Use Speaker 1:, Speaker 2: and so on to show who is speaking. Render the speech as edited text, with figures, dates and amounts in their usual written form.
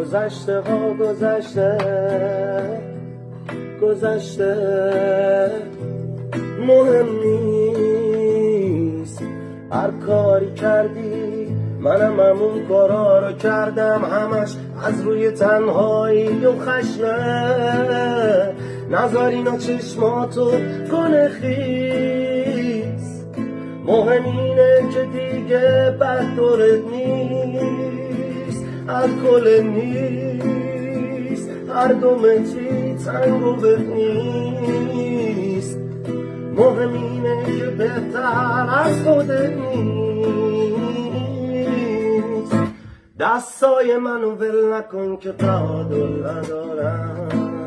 Speaker 1: گذشته ها گذشته مهم نیست. هر کاری کردی منم همون کارا رو کردم، همش از روی تنهایی و خشمه. نذار اینا چشماتو کنه خیس، مهم اینه که دیگه بد دورت نیست، الکل نیست، هر دو متری تنگ و بد نیست. مهم اینه که بهتر از خودت نیست. دستای منو ول نکن که تعادل ندارم.